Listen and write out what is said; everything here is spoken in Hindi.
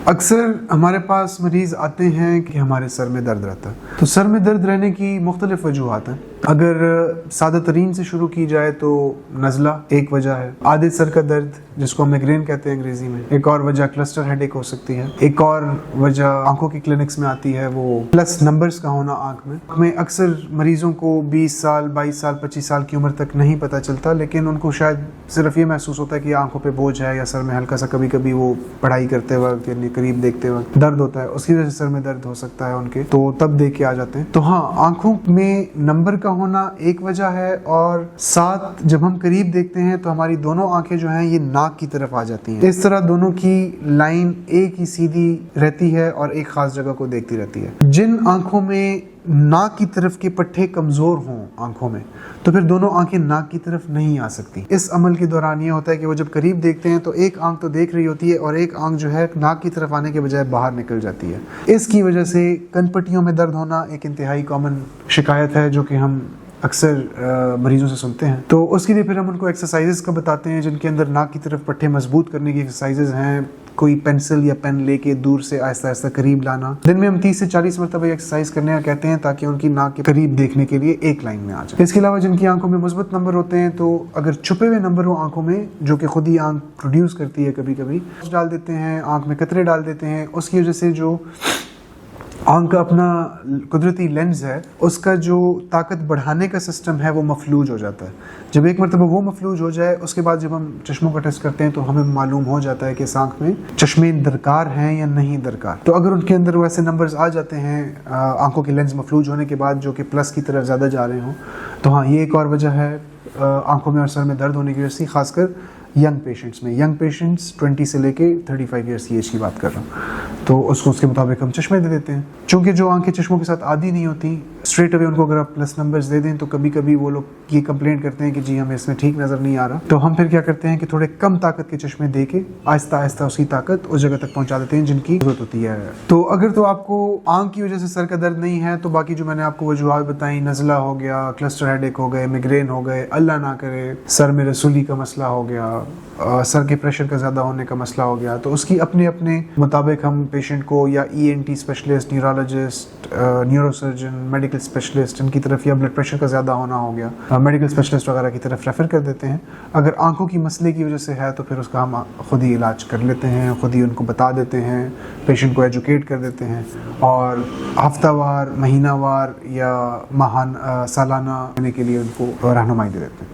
अक्सर हमारे पास मरीज़ आते हैं कि हमारे सर में दर्द रहता है। तो सर में दर्द रहने की मुख्तलिफ वजूहात हैं। अगर सादा तरीन से शुरू की जाए तो नज़ला एक वजह है, आधे सर का दर्द जिसको हम माइग्रेन कहते हैं अंग्रेज़ी में। एक और वजह क्लस्टर हेडेक हो सकती है। एक और वजह आंखों की क्लिनिक्स में आती है, वो प्लस नंबर्स का होना आंख में। हमें अक्सर मरीज़ों को 20 साल 22 साल 25 साल की उम्र तक नहीं पता चलता, लेकिन उनको शायद सिर्फ ये महसूस होता है कि आंखों पे बोझ है या सर में हल्का सा कभी कभी वो पढ़ाई करते वक्त यानी करीब देखते वक्त दर्द होता है, उसकी वजह से सर में दर्द हो सकता है उनके, तो तब देख के आ जाते हैं। तो हाँ, आंखों में नंबर का होना एक वजह है, और साथ जब हम करीब देखते हैं तो हमारी दोनों आंखें जो हैं ये नाक की तरफ आ जाती हैं। इस तरह दोनों की लाइन एक ही सीधी रहती है और एक खास जगह को देखती रहती है। जिन आंखों में नाक की तरफ के पट्टे कमज़ोर हों आंखों में, तो फिर दोनों आंखें नाक की तरफ नहीं आ सकती। इस अमल के दौरान ये होता है कि वो जब करीब देखते हैं तो एक आंख तो देख रही होती है और एक आंख जो है नाक की तरफ आने के बजाय बाहर निकल जाती है। इसकी वजह से कनपट्टियों में दर्द होना एक इंतहाई कॉमन शिकायत है जो कि हम अक्सर मरीजों से सुनते हैं। तो उसके लिए फिर हम उनको एक्सरसाइजेस का बताते हैं जिनके अंदर नाक की तरफ पट्टे मजबूत करने की एक्सरसाइजेस हैं। कोई पेंसिल या पेन लेके दूर से आहिस्ता आहिस्ता करीब लाना। दिन में हम 30 से 40 मरतबा एक्सरसाइज करने का कहते हैं ताकि उनकी नाक के करीब देखने के लिए एक लाइन में आ जाए। इसके अलावा जिनकी आंखों में मुस्बत नंबर होते हैं, तो अगर छुपे हुए नंबर हो आंखों में जो कि खुद ही आंख प्रोड्यूस करती है, कभी कभी डाल देते हैं, आंख में कतरे डाल देते हैं, उसकी वजह से जो आंख का अपना कुदरती लेंस है उसका जो ताकत बढ़ाने का सिस्टम है वो मफलूज हो जाता है। जब एक मरतबा वो मफलूज हो जाए, उसके बाद जब हम चश्मों का टेस्ट करते हैं तो हमें मालूम हो जाता है कि इस आंख में चश्मे दरकार हैं या नहीं दरकार। तो अगर उनके अंदर वैसे नंबर्स आ जाते हैं आंखों के लेंस मफलूज होने के बाद जो कि प्लस की तरफ ज़्यादा जा रहे हों, तो हाँ, ये एक और वजह है आंखों में और सर में दर्द होने की वजह से, खासकर यंग पेशेंट्स में। यंग पेशेंट्स 20 से लेके 35 ईयर्स की एज की बात कर रहा हूँ, तो उसके मुताबिक हम चश्मे दे देते हैं। चूँकि जो आंखें चश्मों के साथ आदी नहीं होती, स्ट्रेट अवे उनको अगर आप प्लस नंबर्स दे दें तो कभी कभी वो लोग ये कंप्लेंट करते हैं कि जी हमें इसमें ठीक नज़र नहीं आ रहा। तो हम फिर क्या करते हैं कि थोड़े कम ताकत के चश्मे दे के आहिस्ता आहिस्ता उसकी ताकत उस जगह तक पहुँचा देते हैं जिनकी जरूरत होती है। तो अगर तो आपको आंख की वजह से सर का दर्द नहीं है तो बाकी जो मैंने आपको वजूहात बताई, नज़ला हो गया, क्लस्टर हेडेक हो गए, माइग्रेन हो गए, अल्लाह ना करे सर में रसूली का मसला हो गया, सर के प्रेशर का ज़्यादा होने का मसला हो गया, तो उसकी अपने अपने मुताबिक हम पेशेंट को या ENT specialist, neurologist, neurosurgeon, medical specialist इनकी तरफ, या ब्लड प्रेशर का ज़्यादा होना हो गया मेडिकल स्पेशलिस्ट वगैरह की तरफ रेफ़र कर देते हैं। अगर आंखों की मसले की वजह से है तो फिर उसका हम खुद ही इलाज कर लेते हैं, खुद ही उनको बता देते हैं, पेशेंट को एजुकेट कर देते हैं, और हफ्तावार, महीनावार या सालाना देने के लिए उनको रहनुमाई दे देते हैं।